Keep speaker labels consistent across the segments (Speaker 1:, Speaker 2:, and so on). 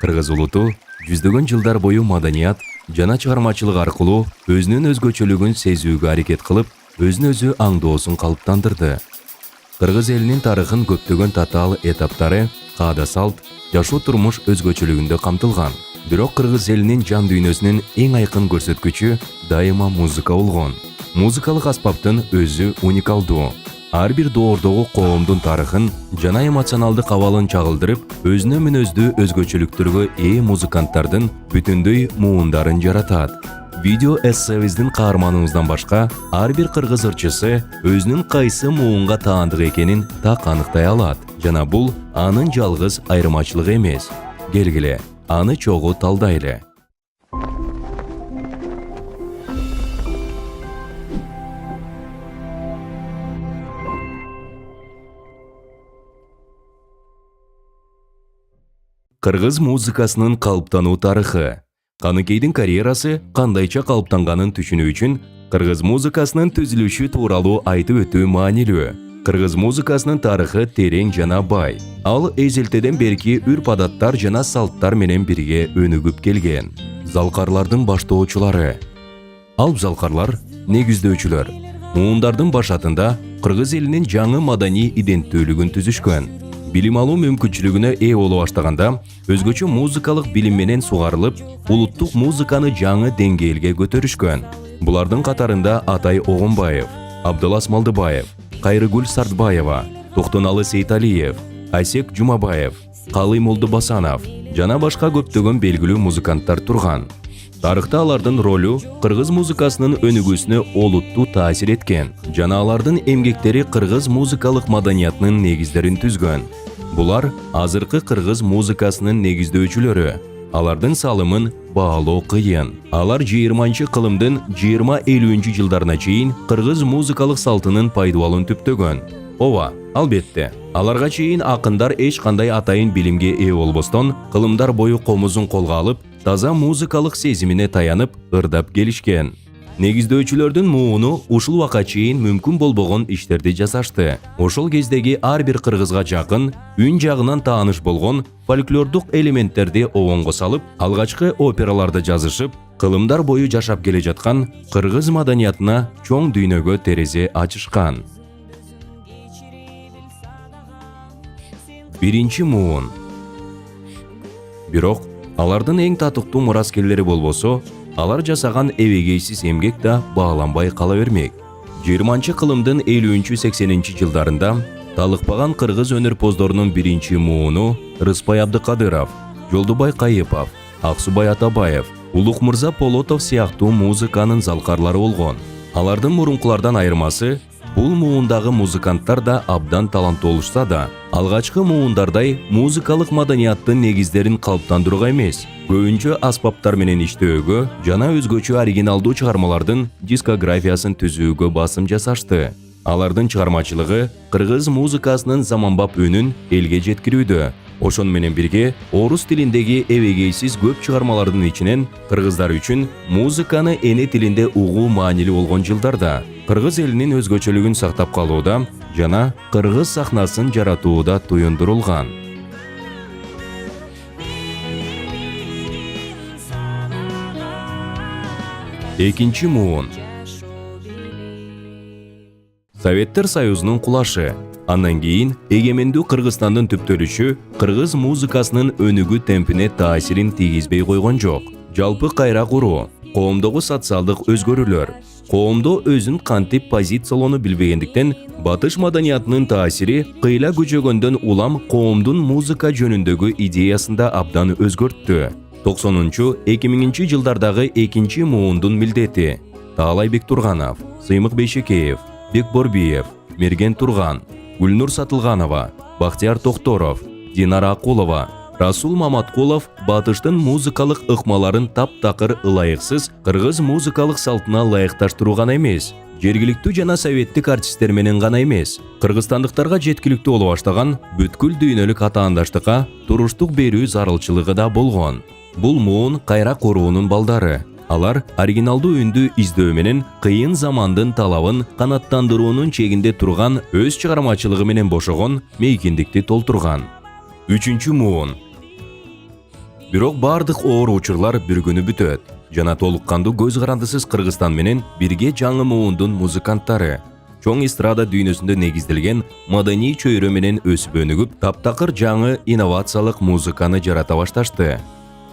Speaker 1: Кыргыз улуту жүздөгөн жылдар бою маданият жана чыгармачылык аркылуу өзүнүн өзгөчөлүгүн сезүүгө аракет кылып, өзүн өзү аңдоосун калыптандырды. Кыргыз элинин тарыхын көптөгөн татаал этаптары, каада салт, жашоо турмуш өзгөчөлүгүндө камтылган. Бирок кыргыз элинин жан дүйнөсүнүн эң айкын көрсөткүчү дайыма музыка болгон. Музыкалык аспаптын өзү уникалдуу. Ар бир доордогу коомдун тарыхын жана эмоционалдык абалын чагылдырып, өзүнө мүнөздүү өзгөчөлүктөргө ээ музыканттардын бүтүндөй муундарын жаратат. Видео эссебиздин каарманыбыздан башка, ар бир кыргыз ырчысы өзүнүн кайсы муунга таандык экенин так аныктай алат. Жана бул анын жалгыз айырмачылыгы эмес. Келгиле, аны чогуу талдайлы. Кыргыз музыкасынын калыптануу тарыхы. Каныкейдин карьерасы кандайча калыптанганын түшүнүү үчүн кыргыз музыкасынын түзүлүшү тууралуу айтып өтүү маанилүү. Кыргыз музыкасынын тарыхы терең жана бай. Ал эзелтеден берки үрп-адаттар жана салттар менен бирге өнүгүп келген. Залкарлардын баштоочулары. Алп залкарлар негиздөөчүлөр. Муундардын башатында кыргыз элинин жаңы маданий иденттүүлүгүн түзүшкөн. Билим алуу мүмкүнчүлүгүнө ээ боло баштаганда, өзгөчө музыкалык билим менен сугарылып, улуттук музыканы жаңы деңгээлге көтөрүшкөн. Булардын катарында Атай Огонбаев, Абдылас Малдыбаев, Кайрыгүл Сартбаева, Токтоналы Сейталиев, Асек Жумабаев, Калый Молдобасанов жана башка көптөгөн белгилүү музыканттар турган. Тарыхта алардын ролу кыргыз музыкасынын өнүгүүсүнө олуттуу таасир эткен жана алардын эмгектери кыргыз музыкалык маданиятынын негиздерин түзгөн. Булар азыркы кыргыз музыкасынын негиздөөчүлөрү. Алардын салымын баалоо кыйын. Алар 20-кылымдын 20-50 жылдарына чейин кыргыз музыкалык салтынын пайдубалын түптөгөн. Ооба, албетте, аларга чейин акындар эч кандай атайын билимге ээ болбостон, кылымдар бою комузун колго алып, таза музыкалык сезимине таянып, ырдап келишкен. Негиздөөчүлөрдүн мууну ушул убакка чейин мүмкүн болбогон иштерди жасашты. Ошол кездеги ар бир кыргызга жакын, үн жагынан тааныш болгон фольклордук элементтерди обонго салып, алгачкы операларды жазышып, кылымдар бою жашап келе жаткан кыргыз маданиятына чоң дүйнөгө терезе ачышкан. Биринчи муун. Бирок алардын эң татыктуу мураскерлери болбосо, алар жасаган эбегейсиз эмгек да бааланбай кала бермек. 20-кылымдын 50-80 жылдарында талыкпаган кыргыз өнөрпоздорунун биринчи мууну Рыспай Абдыкадыров, Жолдубай Кайыпов, Аксубай Атабаев, Улукмырза Полотов сыяктуу музыканын залкарлары болгон. Алардын мурункулардан айырмасы, бул муундагы музыканттар да абдан таланттуу болушса да, алгачкы муундардай музыкалык маданияттын негиздерин калыптандырууга эмес, көбүнчө аспаптар менен иштөөгө жана өзгөчө оригиналдуу чыгармалардын дискографиясын түзүүгө басым жасашты. Алардын чыгармачылыгы кыргыз музыкасынын заманбап үнүн элге жеткирүүдө. Ошон менен бирге орус тилиндеги эбегейсиз көп чыгармалардын ичинен кыргыздар үчүн музыканы эне тилинде угуу маанилүү болгон жылдарда кыргыз элинин өзгөчөлүгүн сактап калууда жана кыргыз сахнасын жаратууда туюндурулган. Экинчи муун. Советтер Союзунун кулашы. Андан кийин эгемендүү Кыргызстандын түптөлүшү кыргыз музыкасынын өнүгүү темпине таасирин тийгизбей койгон жок. Жалпы кайра куруу, коомдогу социалдык өзгөрүүлөр, коомдо өзүн кантип позициялоону билбегендиктен батыш маданиятынын таасири кыйла күчөгөндөн улам коомдун музыка жөнүндөгү идеясында абдан өзгөрттү. 90-2000 жылдардагы экинчи муундун милдети Таалай Бектурганов, Сыймык Бейшекеев, Бекборбиев, Мерген Турган, Гүлнур Сатылганова, Бактияр Токторов, Динара Акулова, Расул Маматкулов батыштын музыкалык ыкмаларын таптакыр ылайыксыз кыргыз музыкалык салтына ылайыкташтыруу гана эмес, жергиликтүү жана советтик артисттер менен гана эмес, кыргызстандыктарга жеткиликтүү боло баштаган бүткүл дүйнөлүк атаандаштыкка туруштук берүү зарылчылыгы да болгон. Бул муун кайра куруунун балдары. Алар оригиналдуу үндү издөө менен кыйын замандын талабын канаттандыруунун чегинде турган өз чыгармачылыгы менен бошогон мейкиндикти толтурган. Үчүнчү муун. Бирок бардык оор учурлар бир күнү бүтөт. Жана толук кандуу көз карандысыз Кыргызстан менен бирге жаңы муундун музыканттары чоң эстрада дүйнөсүндө негизделген маданий чөйрө менен өсүп өнүгүп, таптакыр жаңы инновациялык музыканы жарата башташты.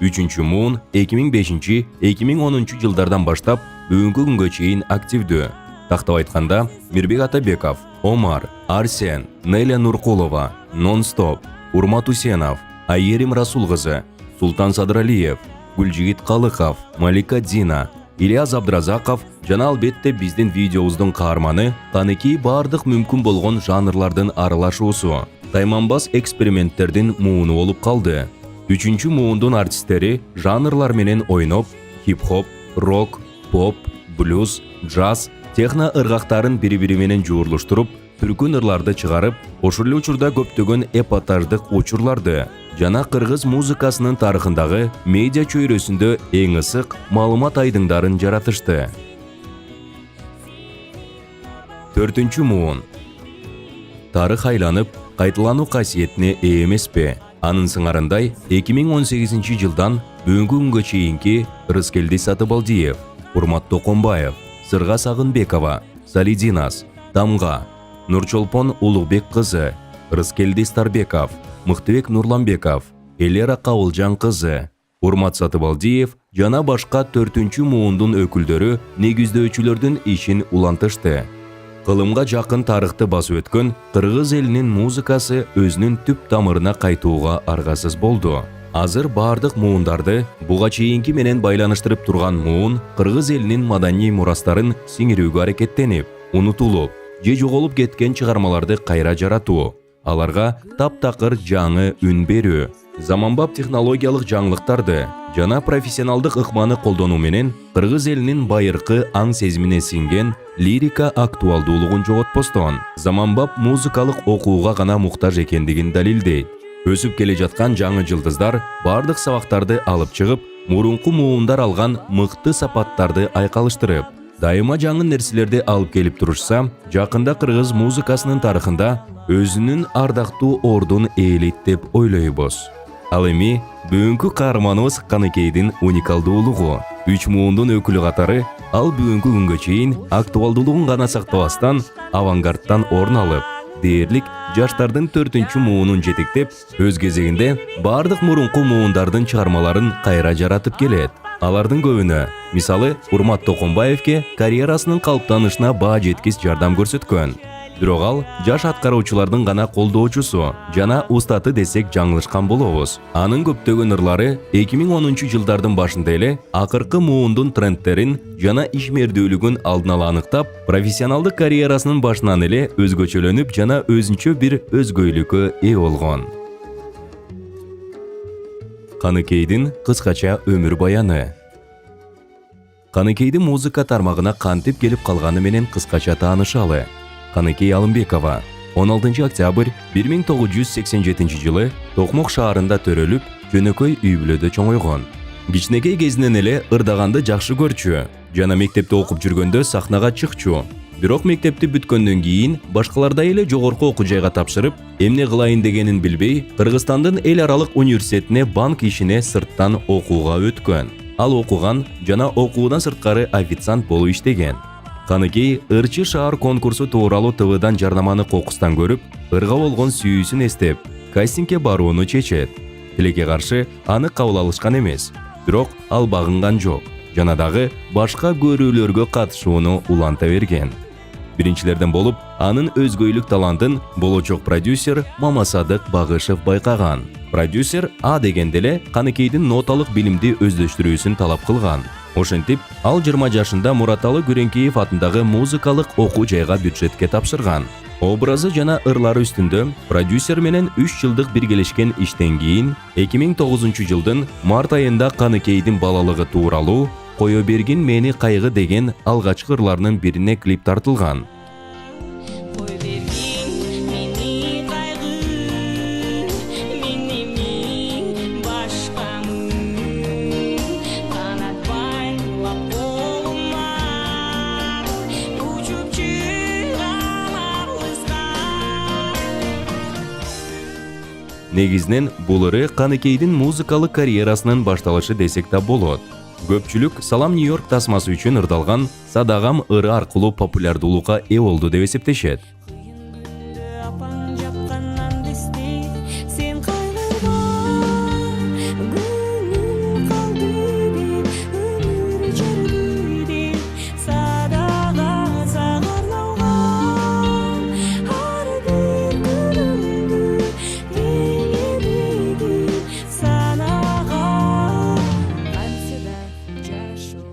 Speaker 1: 3-чү муун 2005-2010 жылдардан баштап бүгүнкү күнгө чейин активдүү. Тактап айтканда, Мирбек Атабеков, Омар, Арсен, Неля Нуркулова, Нон-Стоп, Урмат Усенов, Айерим Расул кызы, Султан Садыралиев, Гүлжигит Калыков, Малика Дина, Ильяс Абдразаков жана албетте биздин видеобуздун каарманы Каныкей бардык мүмкүн болгон жанрлардын аралашуусу, тайманбас эксперименттердин мууну болуп калды. 3-чү муундун артисттери жанрлар менен ойноп, хип-хоп, рок, поп, блюз, джаз, техно ыргактарын бири-бири менен жуурлуштуруп, түркүн ырларды чыгарып, ошол эле учурда көптөгөн эпатаждык учурларды жана кыргыз музыкасынын тарыхындагы медиа чөйрөсүндө эң ысык маалымат айдыңдарын жаратышты. 4-чү муун. Тарых айланып, кайталануу касиетине ээ эмеспи? Анын сыңарындай 2018 жылдан бүгүнкү күнгө чейинки Рыскелди Сатыбалдиев, Урмат Токонбаев, Сырга Сагынбекова, Салидинас, Тамга, Нурчолпон Улугбек кызы, Рыскелди Старбеков, Мыктыбек Нурланбеков, Элера Кабылжан кызы, Урмат Сатыбалдиев жана башка 4-чү муундун өкүлдөрү негиздөөчүлөрдүн ишин улантышты. Кылымга жакын тарыхты басып өткөн кыргыз элинин музыкасы өзүнүн түп тамырына кайтууга аргасыз болду. Азыр бардык муундарды буга чейинки менен байланыштырып турган муун кыргыз элинин маданий мурастарын сиңирүүгө аракеттенип, унутулуп же жоголуп кеткен чыгармаларды кайра жаратуу, аларга таптакыр жаңы үн берүү, заманбап технологиялык жаңылыктарды жана профессионалдык ыкманы колдонуу менен кыргыз элинин байыркы аң сезимине сиңген лирика актуалдуулугун жоготпостон, заманбап музыкалык окууга гана муктаж экендигин далилдейт. Өсүп келе жаткан жаңы жылдыздар бардык сабактарды алып чыгып, мурунку муундар алган мыкты сапаттарды айкалыштырып, дайыма жаңы нерселерди алып келип турушса, жакында кыргыз музыкасынын тарыхында өзүнүн ардактуу ордун ээлейт деп ойлойбуз. Ал эми бүгүнкү каарманыбыз Каныкейдин уникалдуулугу. 3 муундун өкүлү катары ал бүгүнкү күнгө чейин актуалдуулугун гана сактабастан, авангардтан орун алып, дээрлик жаштардын 4-чү муунун жетектеп, өз кезегинде бардык мурунку муундардын чыгармаларын кайра жаратып келет. Алардын көбүнө, мисалы, Урмат Токонбаевке карьерасынын калыптанышына баа жеткис жардам көрсөткөн. Бирок ал жаш аткаруучулардын гана колдоочусу жана устаты десек жаңылышкан болобуз. Анын көптөгөн ырлары 2010 жылдардын башында эле акыркы муундун трендтерин жана ишмердүүлүгүн алдын ала аныктап, профессионалдык карьерасынын башынан эле өзгөчөлөнүп жана өзүнчө бир өзгөйлүккө ээ болгон. Каныкейдин кыскача өмүр баяны. Каныкейдин музыка тармагына кантип келип калганы менен кыскача таанышалы. Каныкей Алымбекова 16 октябрь 1987 жылы Токмок шаарында төрөлүп, жөнөкөй үй бүлөдө чоңойгон. Кичинекей кезинен эле ырдаганды жакшы көрчү жана мектепте окуп жүргөндө сахнага чыкчу. Бирок мектепти бүткөндөн кийин башкалардай эле жогорку окуу жайга тапшырып, эмне кылайын дегенин билбей, Кыргызстандын эл аралык университетине банк ишине сырттан окууга өткөн. Ал окуган жана окуудан сырткары официант болуп иштеген. Каныкей ырчы шаар конкурсу тууралуу ТВдан жарнаманы кокустан көрүп, ырга болгон сүйүүсүн эстеп, кастингге барууну чечет. Тилекке каршы аны кабыл алышкан эмес, бирок ал багынган жок жана дагы башка көрүүлөргө катышууну уланта берген. Биринчилерден болуп, анын өзгөйлүк талантын болочок продюсер Мамасадык Багышев байкаган. Продюсер А дегенде эле Каныкейдин ноталык билимди өздөштүрүүсүн талап кылган. Ошентип, ал 20 жашында Мураталы Күреңкеев атындагы музыкалык окуу жайга бюджетке тапшырган. Образы жана ырлары үстүндө продюсер менен 3 жылдык биргелешкен иштен кийин 2009 жылдын март айында Каныкейдин балалыгы тууралуу «Кое бергин мени кайгы» деген алгачкы ырларынын бирине клип тартылган. Негизнен бул ыры Каныкейдин музыкалык карьерасынын башталышы десек да болот. Көпчүлүк Салам Нью-Йорк тасмасы үчүн ырдалган Садагам ыры аркылуу популярдуулукка ээ болду деп эсептешет.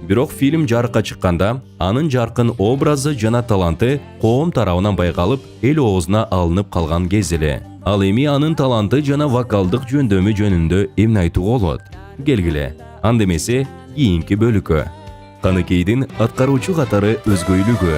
Speaker 1: Бирок фильм жарыкка чыкканда, анын жаркын образы жана таланты коом тарабынан байкалып, эл оозуна алынып калган кез эле. Ал эми анын таланты жана вокалдык жөндөмү жөнүндө эмне айтууга болот? Келгиле, анда эмесе кийинки бөлүккө. Каныкейдин аткаруучу катары өзгөйлүгү.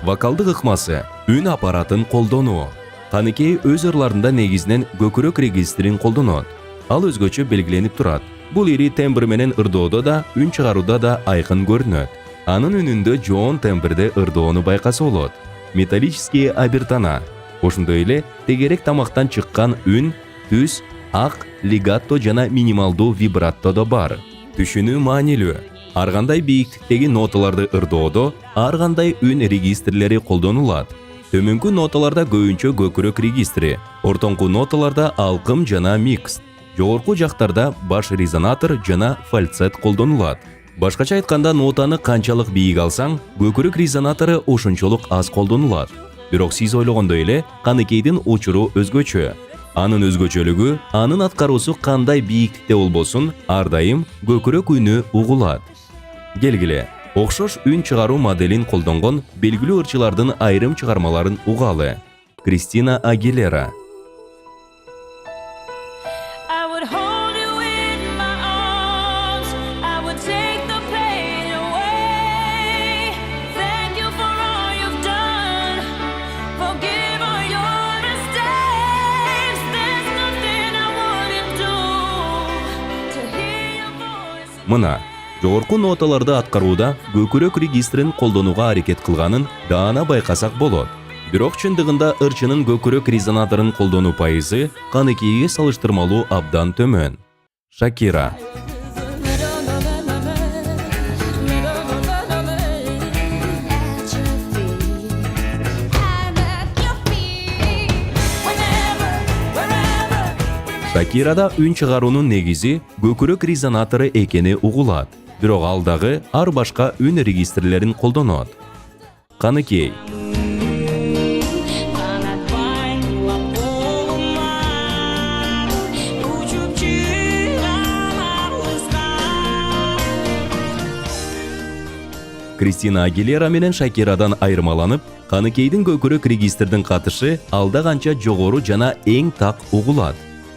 Speaker 1: Вокалдык ыкмасы, үн аппаратын колдонуу. Каныкей өз ырларында негизинен көкүрөк регистрин колдонот. Ал өзгөчө белгиленип турат. Бул ири тембр менен ырдоодо да, үн чыгарууда да айкын көрүнөт. Анын үнүндө жоон тембрде ырдоону байкаса болот. Металлические обертона. Ошондой эле тегерек тамактан чыккан үн, түз, ак, легатто жана минималдуу вибратто да бар. Түшүнүү маанилүү. Ар кандай бийиктиктеги ноталарды ырдоодо ар кандай үн регистрлери колдонулат. Төмөнкү ноталарда көбүнчө көкүрөк регистри, ортоңку ноталарда алкым жана микс. Жогорку жактарда баш резонатор жана фальцет колдонулат. Башкача айтканда, нотаны канчалык бийик алсаң, көкүрөк резонатору ошончолук аз колдонулат. Бирок сиз ойлогондой эле, Каныкейдин учуру өзгөчө. Анын өзгөчөлүгү, анын аткаруусу кандай бийиктикте болбосун, ар дайым көкүрөк үнү угулат. Келгиле, окшош үн чыгаруу моделин колдонгон белгилүү ырчылардын айрым чыгармаларын угалы. Кристина Агилера. Мына, жогорку ноталарды аткарууда көкүрөк регистрин колдонууга аракет кылганын даана байкасак болот. Бирок чындыгында ырчынын көкүрөк резонаторун колдонуу пайызы Каныкейге салыштырмалуу абдан төмөн. Шакира. Шакирада үн чыгаруунун негизи көкүрөк резонатору экени угулат, бирок ал дагы ар башка үн регистрлерин колдонот. Каныкей. Кристина Агилера менен Шакирадан айырмаланып, Каныкейдин көкүрөк регистрдин катышы алда канча жогору жана эң так угулат.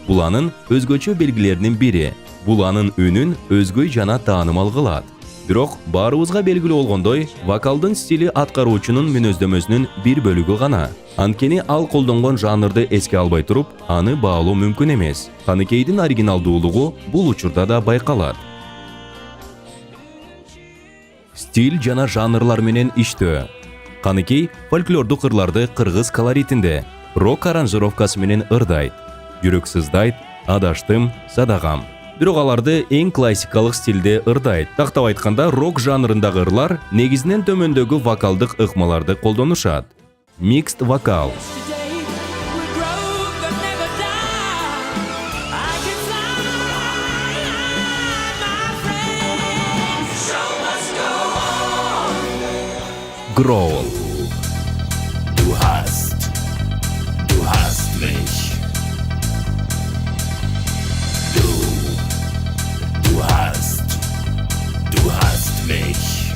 Speaker 1: Бул анын өзгөчө белгилеринин бири. Бул анын үнүн өзгөй жана таанымал кылат. Бирок баарыбызга белгилүү болгондой, вокалдын стили аткаруучунун мүнөздөмөсүнүн бир бөлүгү гана. Анткени ал колдонгон жанрды эске албай туруп, аны баалоо мүмкүн эмес. Каныкейдин оригиналдуулугу бул учурда да байкалат. Стиль жана жанрлар менен иштөө. Каныкей фольклордук ырларды кыргыз колоритинде, рок аранжировкасы менен ырдайт. Жүрөк сыздайт, адаштым, садагам. Бирок аларды эң классикалык стилде ырдайт. Тактап айтканда, рок жанрындагы ырлар негизинен төмөндөгү вокалдык ыкмаларды колдонушат. Микст вокал. Growl.
Speaker 2: Du hast mich. Du hast mich.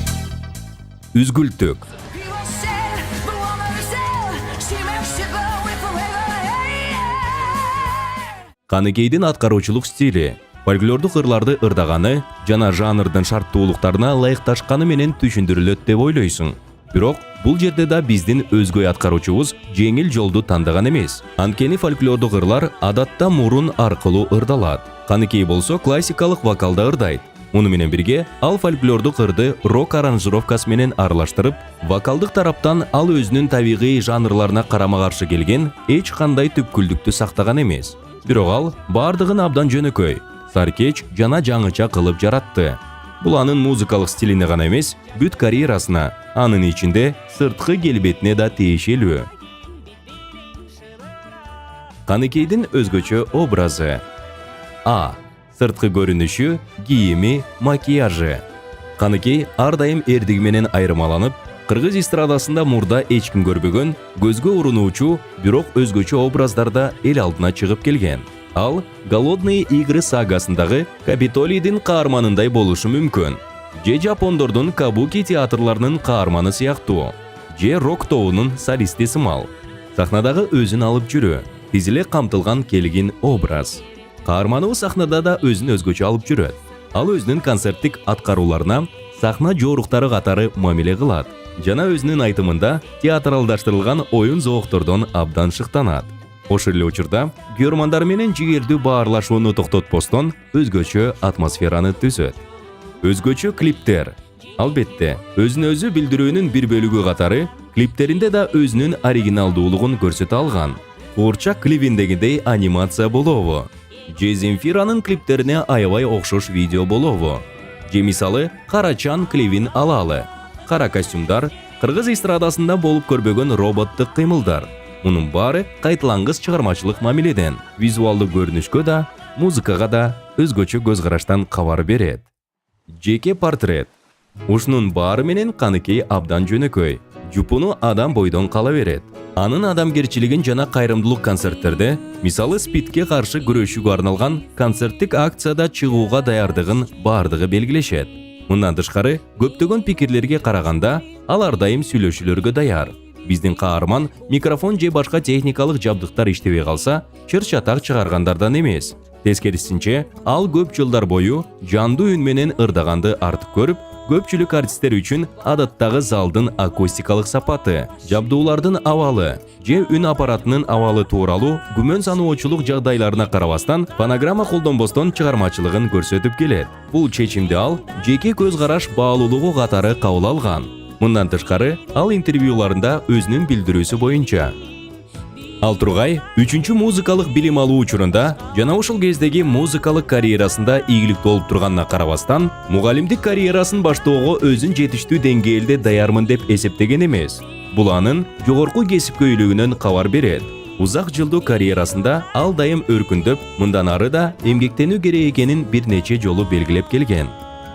Speaker 1: Üzgültük. Каныкейдин аткаруучулук стили, фольклордук ырларды ырдаганы жана жанрдын шарттуулуктарына ылайыкташканы менен түшүндүрүлөт деп ойлойсуң. Бирок бул жерде да биздин өзгөй аткаруучубуз жеңил жолду тандаган эмес. Анткени фольклордук ырлар адатта мурун аркылуу ырдалат. Каныкей болсо классикалык вокалда ырдайт. Муну менен бирге ал фольклордук ырды рок аранжировкасы менен аралаштырып, вокалдык тараптан ал өзүнүн табигый жанрларына карама-каршы келген эч кандай түпкүлдүктү сактаган эмес. Бирок ал бардыгын абдан жөнөкөй, саркеч жана жаңыча кылып жаратты. Бул анын музыкалык стилине гана эмес, бүт карьерасына, анын ичинде сырткы келбетине да тиешелүү. Каныкейдин өзгөчө образы. А. Сырткы көрүнүшү, кийими, макияжы. Каныкей ар дайым эрдиги менен айырмаланып, кыргыз эстрадасында мурда эч ким көрбөгөн, көзгө урунуучу, бирок өзгөчө образдарда эл алдына чыгып келген. Ал Голодные игры сагасындагы Капитолийдин каарманындай болушу мүмкүн. Же жапондордун кабуки театрларынын каарманы сыяктуу. Же рок тобунун солисти сымал. Сахнадагы өзүн алып жүрүү, тизиле камтылган келгин образ. Каарманыбы сахнада да өзүн өзгөчө алып жүрөт. Ал өзүнүн концерттик аткарууларына сахна жоруктары катары мамиле кылат. Жана өзүнүн айтымында театралдаштырылган оюн зооктордон абдан шыктанат. Ошол эле учурда көрөрмандар менен жигердүү баарлашууну токтотпостон өзгөчө атмосфераны түзөт. Өзгөчө клиптер. Албетте, өзүн өзү билдирүүнүн бир бөлүгү катары клиптеринде да өзүнүн оригиналдуулугун көрсөтө алган. Куурчак клибиндегидей анимация болобу? Же Земфиранын клиптерине аябай окшош видео болобу? Же мисалы Карачан клибин алалы. Кара костюмдар, кыргыз эстрадасында болуп көрбөгөн роботтук кыймылдар. Мунун баары кайталангыс чыгармачылык мамиледен, визуалдуу көрүнүшкө да, музыкага да өзгөчө көз караштан кабар берет. Жеке портрет. Ушунун баары менен Каныкей абдан жөнөкөй, жупуну адам бойдон кала берет. Анын адамгерчилигин жана кайрымдуулук концерттерде, мисалы СПИДке каршы күрөшүүгө арналган концерттик акцияда чыгууга даярдыгын бардыгы белгилешет. Мындан тышкары, көптөгөн пикирлерге караганда, ал ар дайым сүйлөшүүлөргө даяр. Биздин каарман микрофон же башка техникалык жабдыктар иштебей калса, чыр-чатак чыгаргандардан эмес. Тескерисинче, ал көп жылдар бою жандуу үн менен ырдаганды артык көрүп, көпчүлүк артисттер үчүн адаттагы залдын акустикалык сапаты, жабдуулардын абалы же үн аппаратынын абалы тууралуу күмөн саноочулук жагдайларына карабастан фонограмма колдонбостон чыгармачылыгын көрсөтүп келет. Бул чечимди ал жеке көз караш баалуулугу катары кабыл алган. Мындан тышкары, ал интервьюларында өзүнүн билдирүүсү боюнча: Ал тургай 3-чү музыкалык билим алуу учурунда жана ушул кездеги музыкалык карьерасында ийгиликтүү болуп турганына карабастан, мугалимдик карьерасын баштоого өзүн жетиштүү деңгээлде даярмын деп эсептеген эмес. Бул анын жогорку кесипкөйлүгүнөн кабар берет. Узак жылдуу карьерасында ал дайым өркүндөп, мындан ары да эмгектенүү керек экенин бир нече жолу белгилеп келген.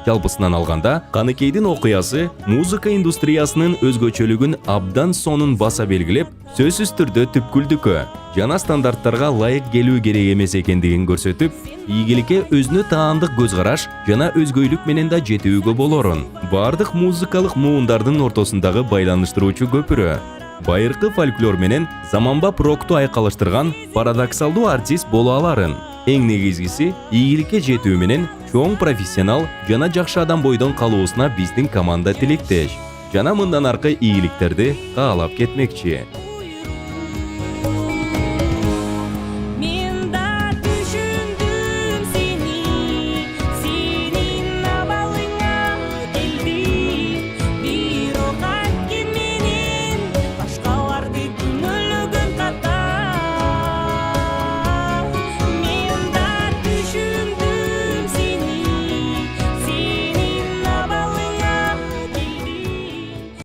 Speaker 1: Жалпысынан алганда, Каныкейдин окуясы музыка индустриясынын өзгөчөлүгүн абдан сонун баса белгилеп, сөзсүз түрдө түпкүлдүккө жана стандарттарга ылайык келүү керек эмес экендигин көрсөтүп, ийгиликке өзүнө таандык көз караш жана өзгөйлүк менен да жетүүгө болорун бардык музыкалык муундардын ортосундагы байланыштыруучу көпүрө, байыркы фольклор менен заманбап рокту айкалыштырган парадоксалдуу артист боло аларын. Эң негизгиси, ийгиликке жетүү менен чоң профессионал жана жакшы адам бойдон калуусуна биздин команда тилектеш. Жана мындан аркы ийгиликтерди каалап кетмекчи.